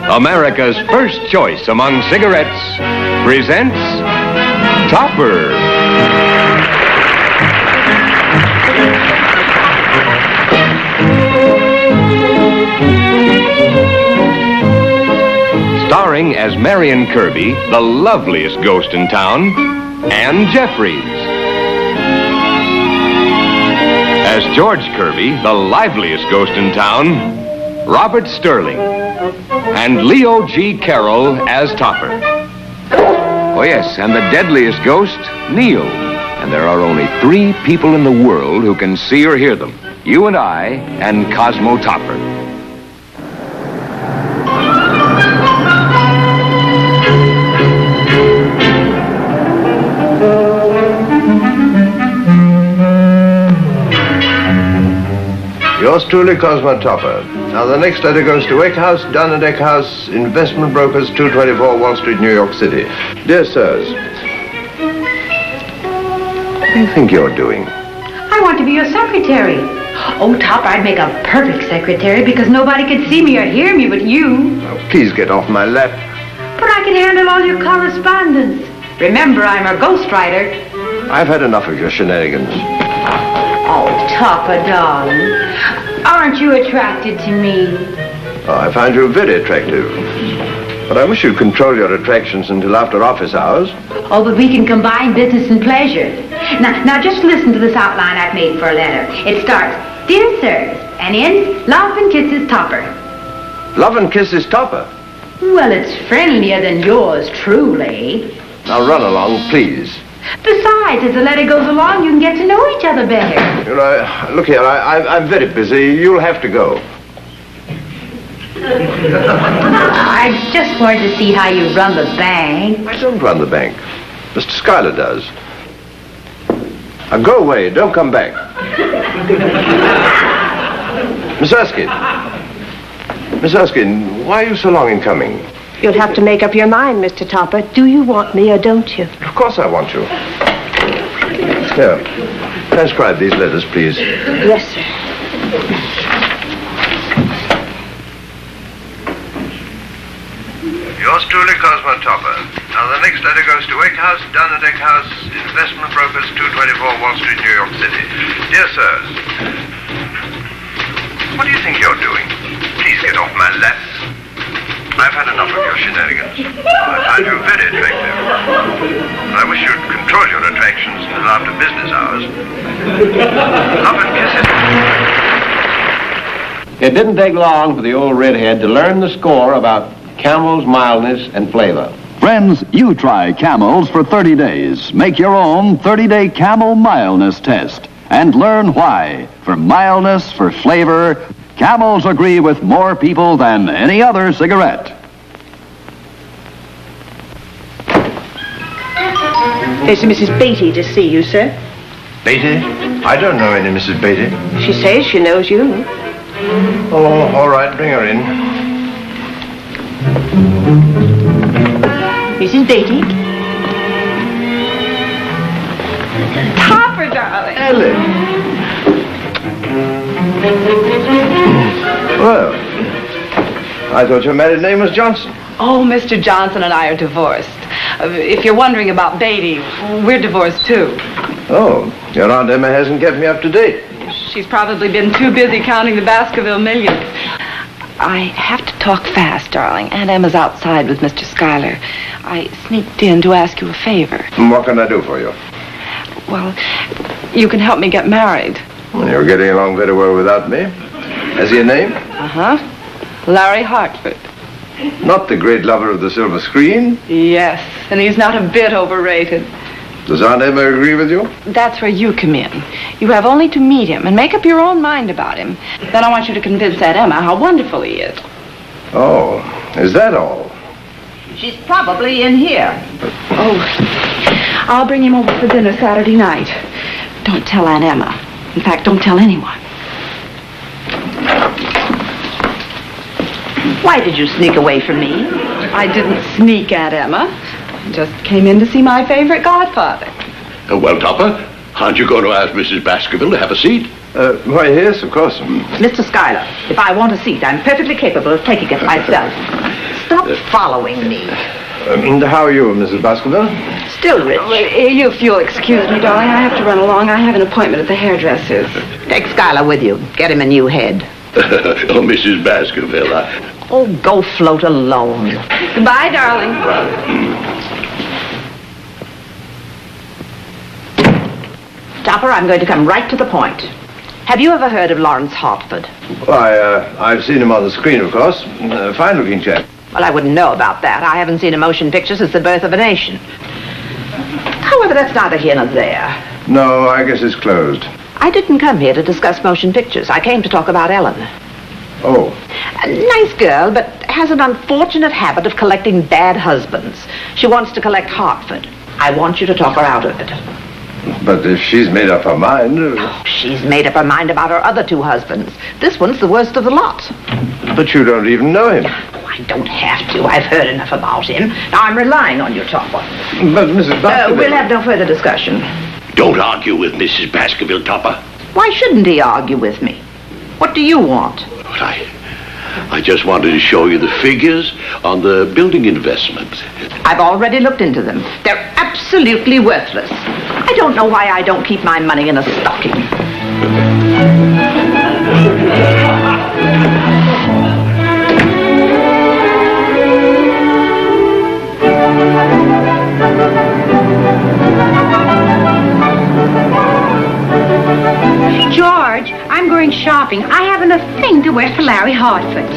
America's first choice among cigarettes, presents Topper. Starring as Marion Kerby, the loveliest ghost in town, and Jeffries. As George Kerby, the liveliest ghost in town, Robert Sterling. And Leo G. Carroll as Topper. Oh, yes, and the deadliest ghost, Neil. And there are only 3 people in the world who can see or hear them. You and I and Cosmo Topper. Yours truly, Cosmo Topper. Now, the next letter goes to Eckhouse, Dunn & Eckhouse, Investment Brokers, 224 Wall Street, New York City. Dear sirs, what do you think you're doing? I want to be your secretary. Oh, Topper, I'd make a perfect secretary because nobody could see me or hear me but you. Oh, please get off my lap. But I can handle all your correspondence. Remember, I'm a ghostwriter. I've had enough of your shenanigans. Oh, Topper, darling. Aren't you attracted to me? Oh, I find you very attractive. But I wish you'd control your attractions until after office hours. Oh, but we can combine business and pleasure. Now just listen to this outline I've made for a letter. It starts, Dear Sirs, and ends, Love and Kisses, Topper. Love and Kisses, Topper? Well, it's friendlier than yours, truly. Now run along, please. Besides, as the letter goes along, you can get to know each other better. You know, look here, I'm very busy. You'll have to go. I just wanted to see how you run the bank. I don't run the bank. Mr. Schuyler does. Now go away. Don't come back. Miss Erskine. Miss Erskine, why are you so long in coming? You'll have to make up your mind, Mr. Topper. Do you want me or don't you? Of course I want you. Here, transcribe these letters, please. Yes, sir. Yours truly, Cosmo Topper. Now, the next letter goes to Eckhouse, Dunn & Eckhouse, Investment Brokers, 224 Wall Street, New York City. Dear sirs, what do you think you're doing? Please get off my lap. I've had enough of your shenanigans. I find you very attractive. I wish you'd control your attractions until after business hours. Love and kisses. It didn't take long for the old redhead to learn the score about Camel's mildness and flavor. Friends, you try Camels for 30 days. Make your own 30-day Camel mildness test and learn why. For mildness, for flavor, Camels agree with more people than any other cigarette. There's Mrs. Beatty to see you, sir. Beatty? I don't know any Mrs. Beatty. She says she knows you. Oh, all right, bring her in. Mrs. Beatty? Topper, darling. Ellen. Well, I thought your married name was Johnson. Oh, Mr. Johnson and I are divorced. If you're wondering about Beatty, we're divorced too. Oh, your Aunt Emma hasn't kept me up to date. She's probably been too busy counting the Baskerville millions. I have to talk fast, darling. Aunt Emma's outside with Mr. Schuyler. I sneaked in to ask you a favor. What can I do for you? Well, you can help me get married. Well, you're getting along very well without me. Has he a name? Uh-huh. Larry Hartford. Not the great lover of the silver screen? Yes, and he's not a bit overrated. Does Aunt Emma agree with you? That's where you come in. You have only to meet him and make up your own mind about him. Then I want you to convince Aunt Emma how wonderful he is. Oh, is that all? She's probably in here. Oh, I'll bring him over for dinner Saturday night. Don't tell Aunt Emma. In fact, don't tell anyone. Why did you sneak away from me? I didn't sneak, Aunt Emma. Just came in to see my favorite godfather. Well, Topper, aren't you going to ask Mrs. Baskerville to have a seat? Why, yes, of course. Mr. Schuyler, if I want a seat, I'm perfectly capable of taking it myself. Stop following me. How are you, Mrs. Baskerville? Still rich. If you'll excuse me, darling, I have to run along. I have an appointment at the hairdresser's. Take Schuyler with you. Get him a new head. Oh, Mrs. Baskerville, Oh, go float alone. Goodbye, darling. Topper, I'm going to come right to the point. Have you ever heard of Lawrence Hartford? Why, I've seen him on the screen, of course. Fine-looking chap. Well, I wouldn't know about that. I haven't seen a motion picture since the birth of a nation. However, that's neither here nor there. No, I guess it's closed. I didn't come here to discuss motion pictures. I came to talk about Ellen. Oh. A nice girl, but has an unfortunate habit of collecting bad husbands. She wants to collect Hartford. I want you to talk her out of it. But if she's made up her mind... Oh, she's made up her mind about her other two husbands. This one's the worst of the lot. But you don't even know him. Oh, I don't have to. I've heard enough about him. Now, I'm relying on you, Topper. But, Mrs. Baskerville... We'll have no further discussion. don't argue with Mrs. Baskerville, Topper. Why shouldn't he argue with me? What do you want? But I just wanted to show you the figures on the building investment. I've already looked into them. They're absolutely worthless. I don't know why I don't keep my money in a stocking. George, I'm going shopping. I haven't a thing to wear for Larry Hartford.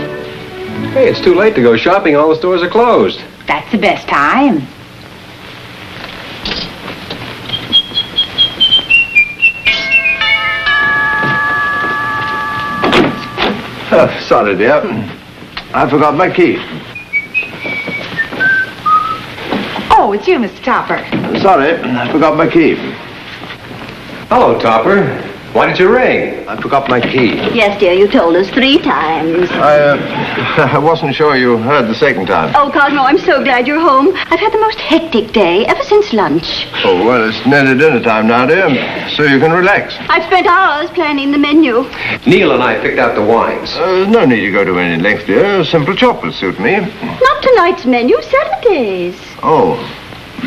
Hey, it's too late to go shopping. All the stores are closed. That's the best time. Oh, sorry, dear. I forgot my key. Oh, it's you, Mr. Topper. Sorry, I forgot my key. Hello, Topper. Why did you ring? I forgot my key. Yes, dear, you told us 3 times. I wasn't sure you heard the second time. Oh, Cosmo, I'm so glad you're home. I've had the most hectic day ever since lunch. Oh, well, it's nearly dinner time now, dear, so you can relax. I've spent hours planning the menu. Neil and I picked out the wines. There's no need to go to any length, dear. A simple chop will suit me. Not tonight's menu, Saturday's. Oh,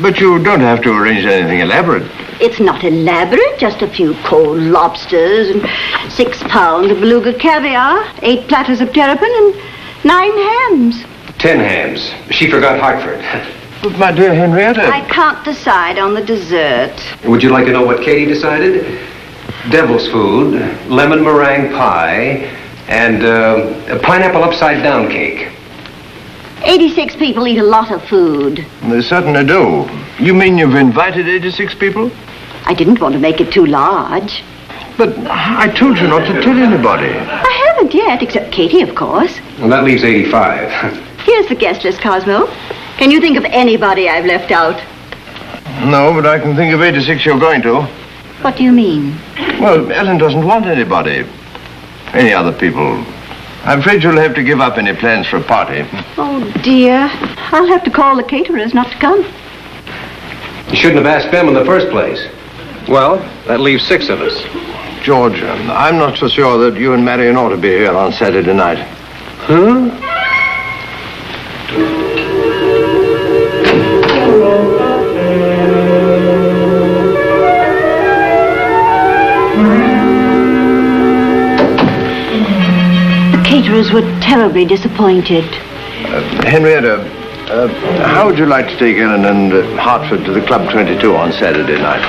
but you don't have to arrange anything elaborate. It's not elaborate, just a few cold lobsters and 6 pounds of beluga caviar, 8 platters of terrapin, and 9 hams. 10 hams. She forgot Hartford. But, my dear Henrietta... I can't decide on the dessert. Would you like to know what Katie decided? Devil's food, lemon meringue pie, and a pineapple upside-down cake. 86 people eat a lot of food. They certainly do. You mean you've invited 86 people? I didn't want to make it too large. But I told you not to tell anybody. I haven't yet, except Katie, of course. Well, that leaves 85. Here's the guest list, Cosmo. Can you think of anybody I've left out? No, but I can think of 86 you're going to. What do you mean? Well, Ellen doesn't want anybody. Any other people. I'm afraid you'll have to give up any plans for a party. Oh, dear. I'll have to call the caterers not to come. You shouldn't have asked them in the first place. Well, that leaves 6 of us. George, I'm not so sure that you and Marion ought to be here on Saturday night. Huh? The caterers were terribly disappointed. Henrietta, how would you like to take Ellen and Hartford to the Club 22 on Saturday night?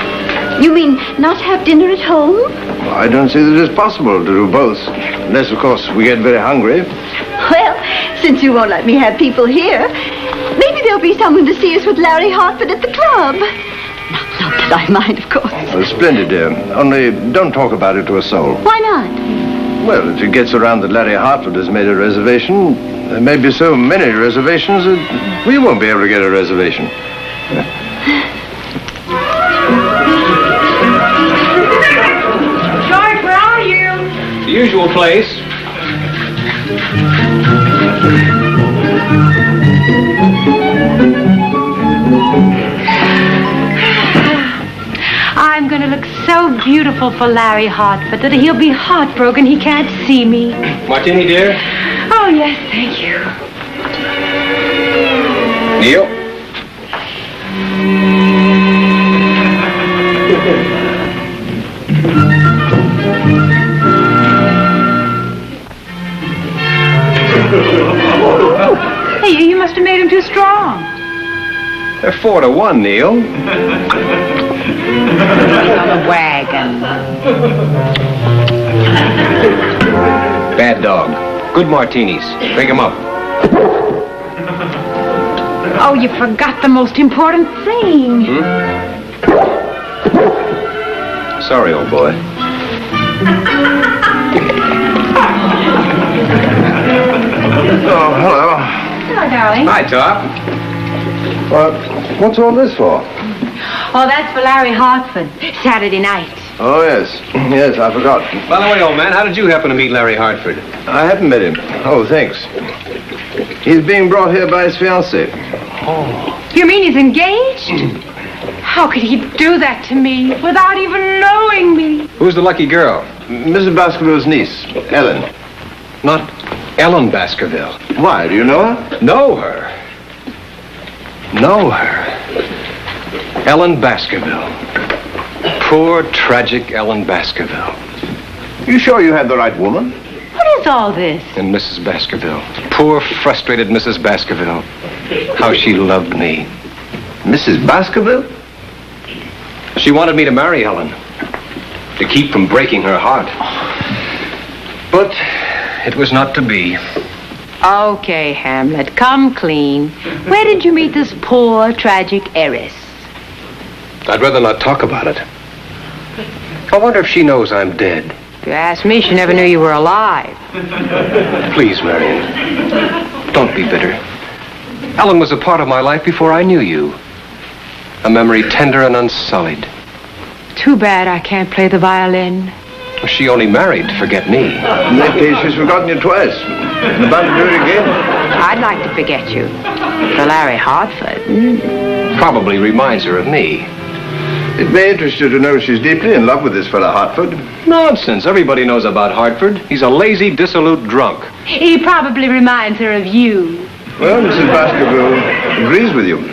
You mean not have dinner at home? Well, I don't see that it's possible to do both. Unless, of course, we get very hungry. Well, since you won't let me have people here, maybe there'll be someone to see us with Larry Hartford at the club. Not that I mind, of course. Oh, splendid, dear. Only don't talk about it to a soul. Why not? Well, if it gets around that Larry Hartford has made a reservation, there may be so many reservations that we won't be able to get a reservation. George, where are you? The usual place. I'm going to look so beautiful for Larry Hartford that he'll be heartbroken he can't see me. Martini, dear? Oh, yes, thank you. Neil? Hey, you must have made him too strong. They're 4-1, Neil. On the wagon. Bad dog. Good martinis. Drink 'em up. Oh, you forgot the most important thing. Sorry, old boy. Oh, hello. Hello, darling. Hi, Top. What's all this for? Oh, that's for Larry Hartford, Saturday night. Oh, yes. Yes, I forgot. By the way, old man, how did you happen to meet Larry Hartford? I haven't met him. Oh, thanks. He's being brought here by his fiancée. You mean he's engaged? How could he do that to me without even knowing me? Who's the lucky girl? Mrs. Baskerville's niece, Ellen. Not Ellen Baskerville. Why, do you know her? Know her. Know her. Ellen Baskerville. Poor, tragic Ellen Baskerville. You sure you had the right woman? What is all this? And Mrs. Baskerville. Poor, frustrated Mrs. Baskerville. How she loved me. Mrs. Baskerville? She wanted me to marry Ellen. To keep from breaking her heart. But it was not to be. Okay, Hamlet, come clean. Where did you meet this poor, tragic heiress? I'd rather not talk about it. I wonder if she knows I'm dead. If you ask me, she never knew you were alive. Please, Marion, don't be bitter. Ellen was a part of my life before I knew you. A memory tender and unsullied. Too bad I can't play the violin. She only married to forget me. In that case, she's forgotten you twice. And about to do it again. I'd like to forget you. For Larry Hartford. Probably reminds her of me. It may interest you to know she's deeply in love with this fellow Hartford. Nonsense. Everybody knows about Hartford. He's a lazy, dissolute drunk. He probably reminds her of you. Well, Mrs. Baskerville agrees with you.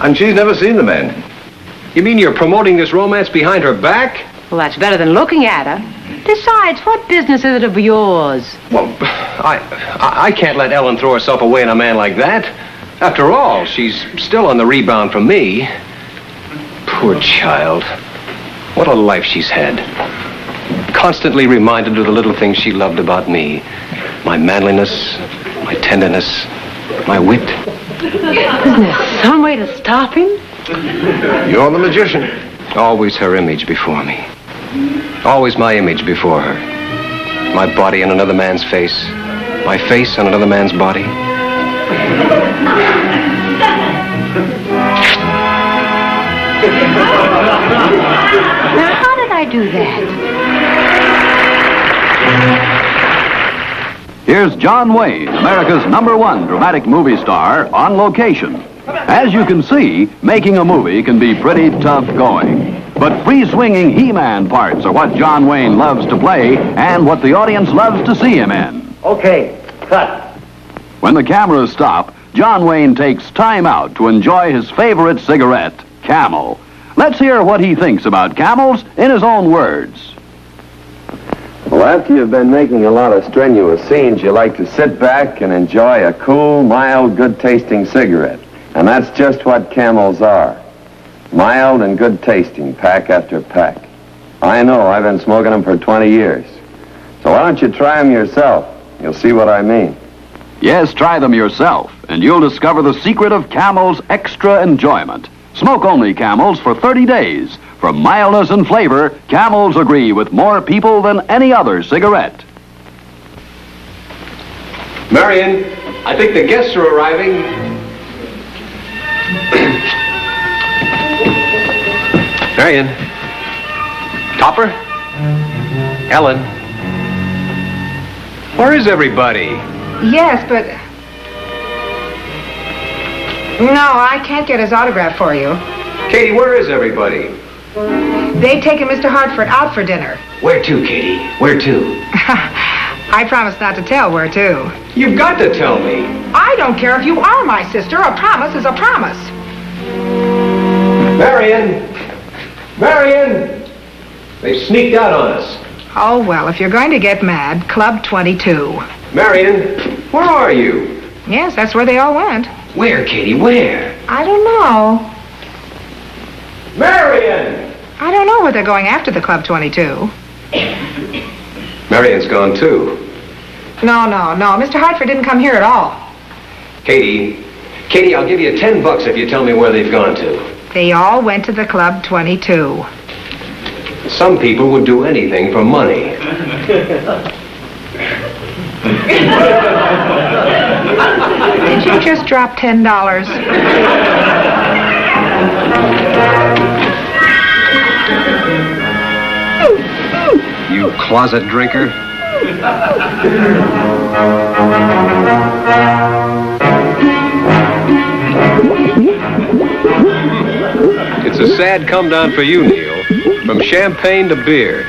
And she's never seen the man. You mean you're promoting this romance behind her back? Well, that's better than looking at her. Besides, what business is it of yours? Well, I can't let Ellen throw herself away on a man like that. After all, she's still on the rebound from me. Poor child. What a life she's had. Constantly reminded of the little things she loved about me. My manliness, my tenderness, my wit. Isn't there some way to stop him? You're the magician. Always her image before me. Always my image before her. My body on another man's face. My face on another man's body. Now, how did I do that? Here's John Wayne, America's #1 dramatic movie star, on location. As you can see, making a movie can be pretty tough going. But free-swinging He-Man parts are what John Wayne loves to play and what the audience loves to see him in. Okay, cut. When the cameras stop, John Wayne takes time out to enjoy his favorite cigarette, Camel. Let's hear what he thinks about Camels in his own words. Well, after you've been making a lot of strenuous scenes, you like to sit back and enjoy a cool, mild, good-tasting cigarette. And that's just what Camels are. Mild and good-tasting, pack after pack. I know, I've been smoking them for 20 years. So why don't you try them yourself? You'll see what I mean. Yes, try them yourself, and you'll discover the secret of Camel's extra enjoyment. Smoke-only Camels for 30 days. For mildness and flavor, Camels agree with more people than any other cigarette. Marion, I think the guests are arriving. Marion. Topper? Ellen? Where is everybody? Yes, but... No, I can't get his autograph for you. Katie, where is everybody? They've taken Mr. Hartford out for dinner. Where to, Katie? Where to? I promise not to tell where to. You've got to tell me. I don't care if you are my sister. A promise is a promise. Marion! Marion! They sneaked out on us. Oh, well, if you're going to get mad, Club 22. Marion, where are you? Yes, that's where they all went. Where, Katie, where? I don't know. Marion! I don't know where they're going after the Club 22. Marion's gone, too. No. Mr. Hartford didn't come here at all. Katie, I'll give you $10 if you tell me where they've gone to. They all went to the Club 22. Some people would do anything for money. Did you just drop $10? You closet drinker. It's a sad come down for you, Neil. From champagne to beer.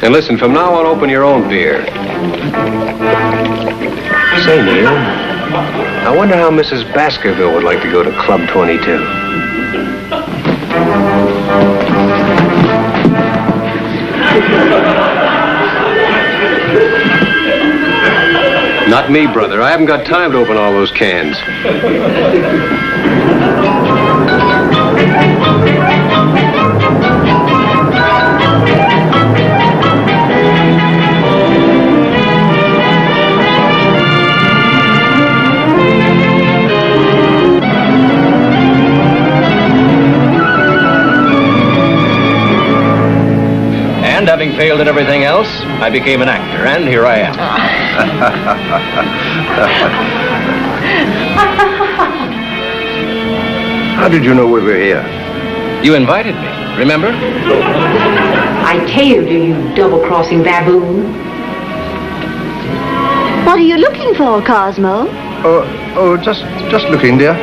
And listen, from now on, open your own beer. Say, Neil, I wonder how Mrs. Baskerville would like to go to Club 22. Not me, brother. I haven't got time to open all those cans. And having failed at everything else, I became an actor, and here I am. How did you know we were here? You invited me, remember? I tailed you, you double-crossing baboon. What are you looking for, Cosmo? Just looking, dear.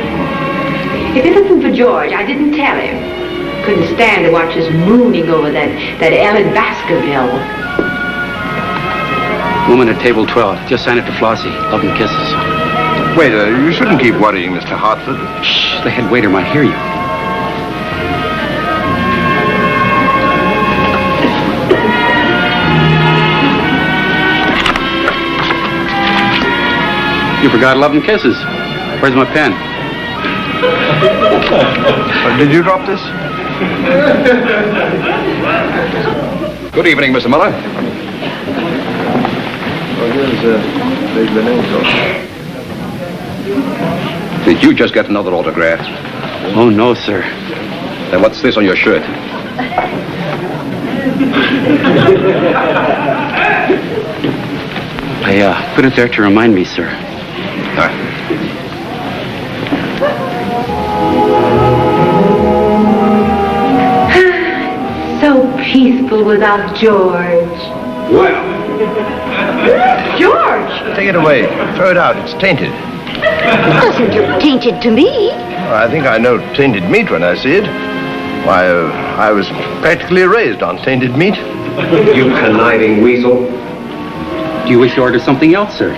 If it wasn't for George, I didn't tell him. Couldn't stand to watch us mooning over that Ellen Baskerville. Woman at table 12. Just sign it to Flossie. Love and kisses. Waiter, you shouldn't keep worrying Mr. Hartford. Shh, the head waiter might hear you. You forgot love and kisses. Where's my pen? Did you drop this? Good evening, Mr. Muller. Did you just get another autograph? Oh, no, sir. Then what's this on your shirt? I put it there to remind me, sir. So peaceful without George. Well. George! Take it away. Throw it out. It's tainted. It doesn't look tainted to me. Well, I think I know tainted meat when I see it. Why, I was practically raised on tainted meat. You conniving weasel. Do you wish to order something else, sir?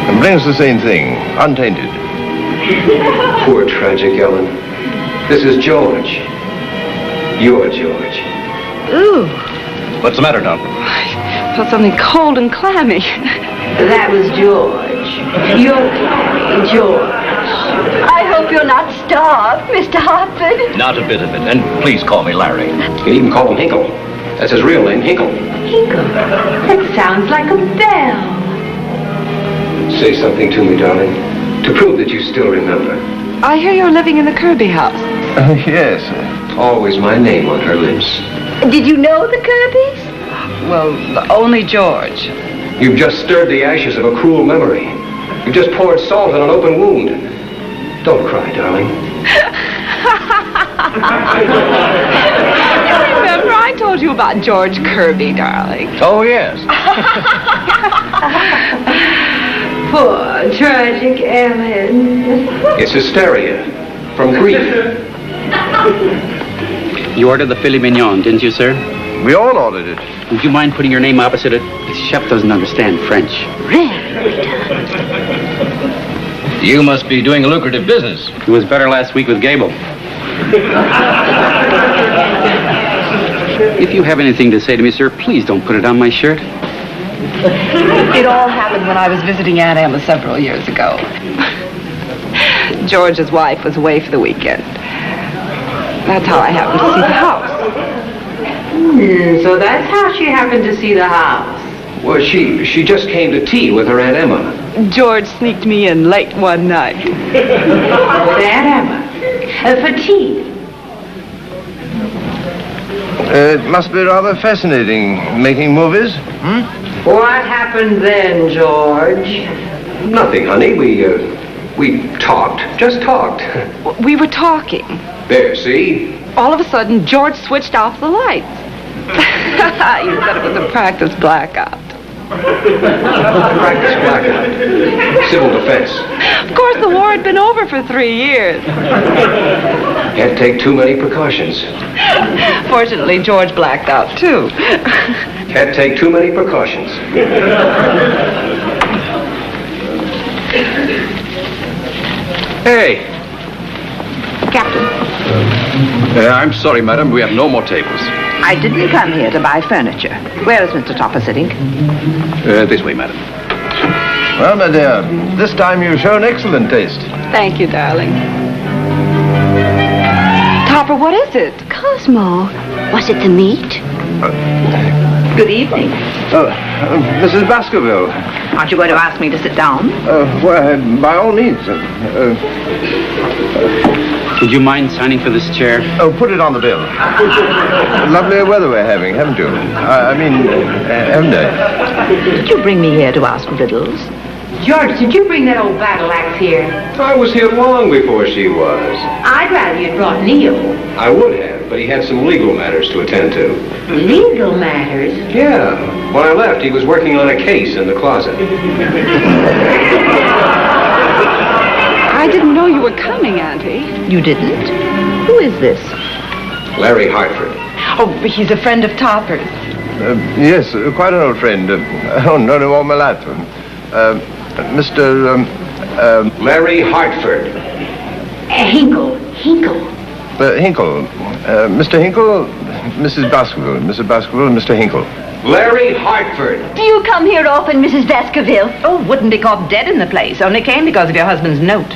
It brings the same thing. Untainted. Poor tragic Ellen. This is George. You're George. Ooh, What's the matter, Don? I felt something cold and clammy. That was George. You're clammy, George. I hope you're not starved, Mr. Hartford. Not a bit of it. And please call me Larry. You can even call him Hinkle. That's his real name, Hinkle. Hinkle. That sounds like a bell. Say something to me, darling, to prove that you still remember. I hear you're living in the Kerby house. Yes. Always my name on her lips. Did you know the Kerbys? Well, only George. You've just stirred the ashes of a cruel memory. You've just poured salt on an open wound. Don't cry, darling. You remember I told you about George Kerby, darling. Oh, yes. Poor, tragic Ellen. It's hysteria from grief. You ordered the filet mignon, didn't you, sir? We all ordered it. Would you mind putting your name opposite it? The chef doesn't understand French. You must be doing a lucrative business. It was better last week with Gable. If you have anything to say to me, sir, please don't put it on my shirt. It all happened when I was visiting Aunt Emma several years ago. George's wife was away for the weekend. That's how I happened to see the house. So that's how she happened to see the house. Well, she just came to tea with her Aunt Emma. George sneaked me in late one night. With Aunt Emma. For tea. It must be rather fascinating making movies. What happened then, George? Nothing, honey. We talked. Just talked. We were talking. There, see? All of a sudden, George switched off the lights. He said it was a practice blackout. Practice blackout. Civil defense. Of course, the war had been over for 3 years. Can't take too many precautions. Fortunately, George blacked out, too. Can't take too many precautions. Hey. Captain, I'm sorry, madam. We have no more tables. I didn't come here to buy furniture. Where is Mr. Topper sitting? This way, madam. Well, my dear, this time you've shown excellent taste. Thank you, darling. Topper, what is it? Cosmo, was it the meat? Good evening. Mrs. Baskerville. Aren't you going to ask me to sit down? Well, by all means. Would you mind signing for this chair? Oh, put it on the bill. Lovely weather we're having, haven't you? Haven't I? Did you bring me here to ask riddles? George, did you bring that old battle axe here? I was here long before she was. I'd rather you'd brought Neil. I would have, but he had some legal matters to attend to. Legal matters? Yeah. When I left, he was working on a case in the closet. I didn't know you were coming, Auntie. You didn't? Who is this? Larry Hartford. Oh, he's a friend of Topper's. Yes, quite an old friend. Known him all my life. Mr. Larry Hartford. Hinkle. Hinkle. Mr. Hinkle, Mrs. Baskerville. Mrs. Baskerville and Mr. Hinkle. Larry Hartford. Do you come here often, Mrs. Baskerville? Oh, wouldn't be caught dead in the place. Only came because of your husband's note.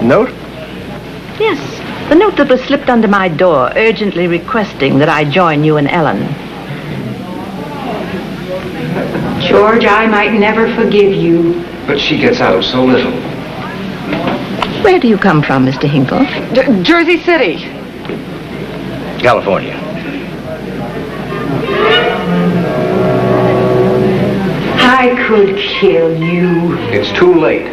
Note? Yes, the note that was slipped under my door, urgently requesting that I join you and Ellen. George, I might never forgive you. But she gets out so little. Where do you come from, Mr. Hinkle? Jersey City. California. I could kill you. It's too late.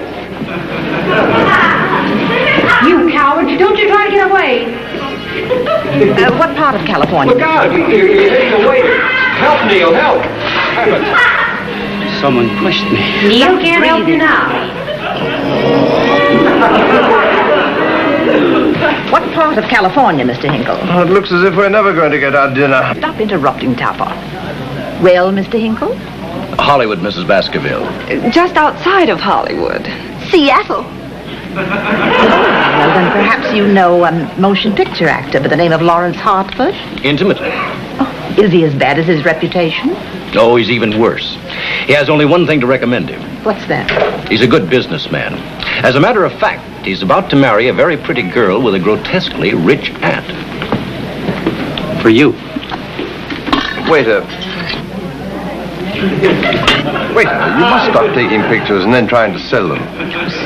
You coward, don't you try to get away. What part of California? Look out! You're hitting the waiter. Help, Neil, help! Someone pushed me. Neil can't help you now. What part of California, Mr. Hinkle? Oh, it looks as if we're never going to get our dinner. Stop interrupting, Topper. Well, Mr. Hinkle? Hollywood, Mrs. Baskerville. Just outside of Hollywood. Seattle. Well, then perhaps you know a motion picture actor by the name of Lawrence Hartford? Intimately. Oh, is he as bad as his reputation? Oh, he's even worse. He has only one thing to recommend him. What's that? He's a good businessman. As a matter of fact, he's about to marry a very pretty girl with a grotesquely rich aunt. For you. Waiter. Waiter, you must stop taking pictures and then trying to sell them.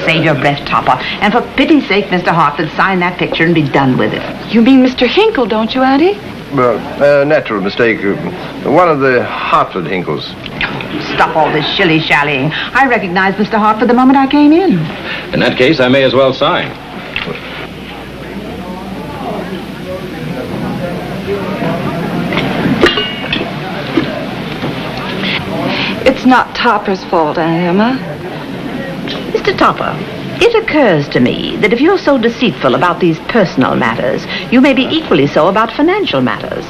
Save your breath, Topper. And for pity's sake, Mr. Hartford, sign that picture and be done with it. You mean Mr. Hinkle, don't you, Auntie? Well, natural mistake. One of the Hartford Hinkles. Stop all this shilly-shallying. I recognized Mr. Hartford the moment I came in. In that case, I may as well sign. It's not Topper's fault, Aunt Emma. Mr. Topper, it occurs to me that if you're so deceitful about these personal matters, you may be equally so about financial matters.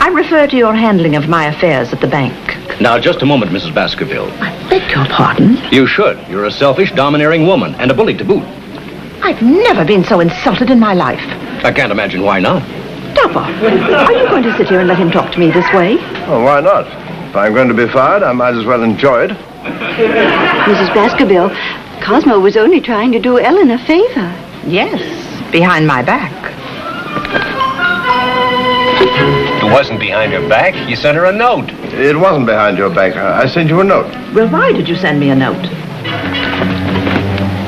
I refer to your handling of my affairs at the bank. Now, just a moment, Mrs. Baskerville. I beg your pardon? You should. You're a selfish, domineering woman, and a bully to boot. I've never been so insulted in my life. I can't imagine why not. Topper, are you going to sit here and let him talk to me this way? Oh, why not? If I'm going to be fired, I might as well enjoy it. Mrs. Baskerville, Cosmo was only trying to do Ellen a favor. Yes, behind my back. It wasn't behind her back. You sent her a note. It wasn't behind your back. I sent you a note. Well, why did you send me a note?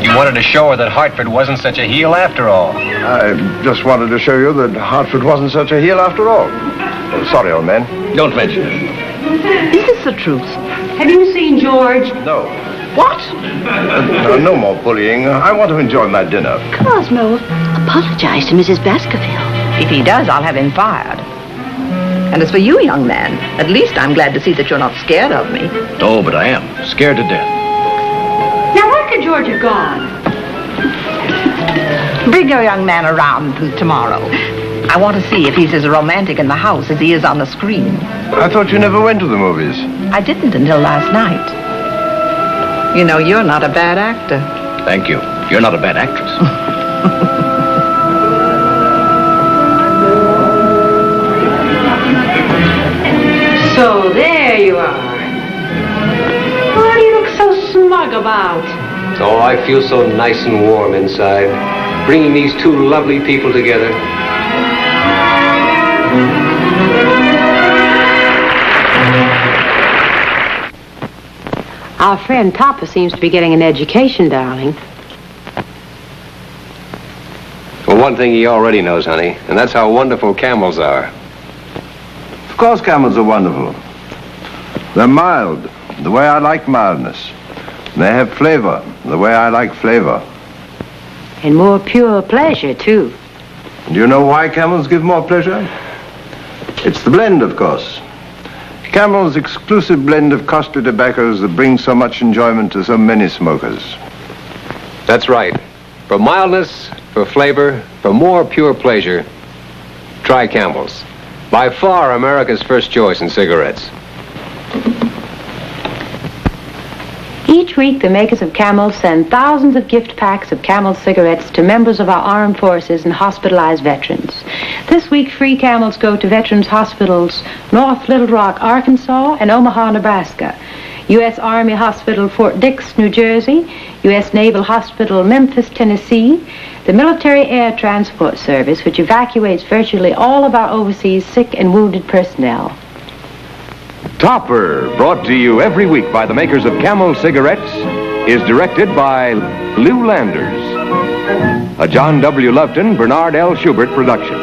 You wanted to show her that Hartford wasn't such a heel after all. I just wanted to show you that Hartford wasn't such a heel after all. Oh, sorry, old man. Don't mention it. Is this the truth? Have you seen George? No. What? No more bullying. I want to enjoy my dinner. Cosmo, apologize to Mrs. Baskerville. If he does, I'll have him fired. And as for you, young man, at least I'm glad to see that you're not scared of me. Oh, but I am. Scared to death. Now, where could George have gone? Bring your young man around tomorrow. I want to see if he's as romantic in the house as he is on the screen. I thought you never went to the movies. I didn't until last night. You know, you're not a bad actor. Thank you. You're not a bad actress. So there you are. What do you look so smug about? Oh, I feel so nice and warm inside. Bringing these two lovely people together. Our friend Topper seems to be getting an education, darling. Well, one thing he already knows, honey, and that's how wonderful camels are. Of course camels are wonderful. They're mild, the way I like mildness. They have flavor, the way I like flavor. And more pure pleasure, too. Do you know why camels give more pleasure? It's the blend, of course. Camel's exclusive blend of costly tobaccos that brings so much enjoyment to so many smokers. That's right. For mildness, for flavor, for more pure pleasure, try Campbell's. By far America's first choice in cigarettes. Each week, the makers of Camel send thousands of gift packs of Camel cigarettes to members of our armed forces and hospitalized veterans. This week, free Camels go to Veterans Hospitals, North Little Rock, Arkansas, and Omaha, Nebraska. U.S. Army Hospital, Fort Dix, New Jersey, U.S. Naval Hospital, Memphis, Tennessee, the Military Air Transport Service, which evacuates virtually all of our overseas sick and wounded personnel. Topper, brought to you every week by the makers of Camel cigarettes, is directed by Lou Landers. A John W. Lufton, Bernard L. Schubert production.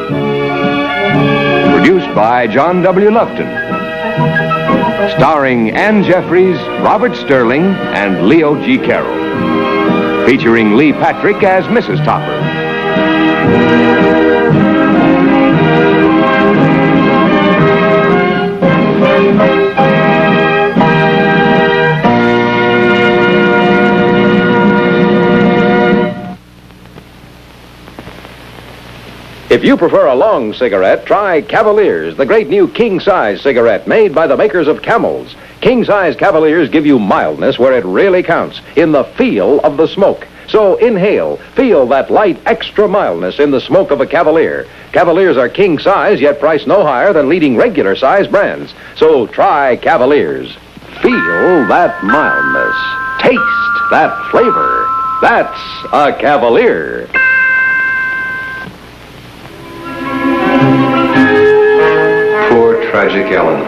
Produced by John W. Lufton. Starring Ann Jeffries, Robert Sterling, and Leo G. Carroll. Featuring Lee Patrick as Mrs. Topper. If you prefer a long cigarette, try Cavaliers, the great new king-size cigarette made by the makers of Camels. King-size Cavaliers give you mildness where it really counts, in the feel of the smoke. So inhale, feel that light extra mildness in the smoke of a Cavalier. Cavaliers are king-size, yet priced no higher than leading regular-size brands. So try Cavaliers. Feel that mildness. Taste that flavor. That's a Cavalier. Poor, tragic Ellen.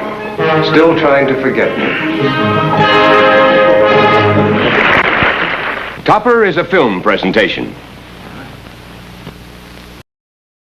Still trying to forget me. Topper is a film presentation.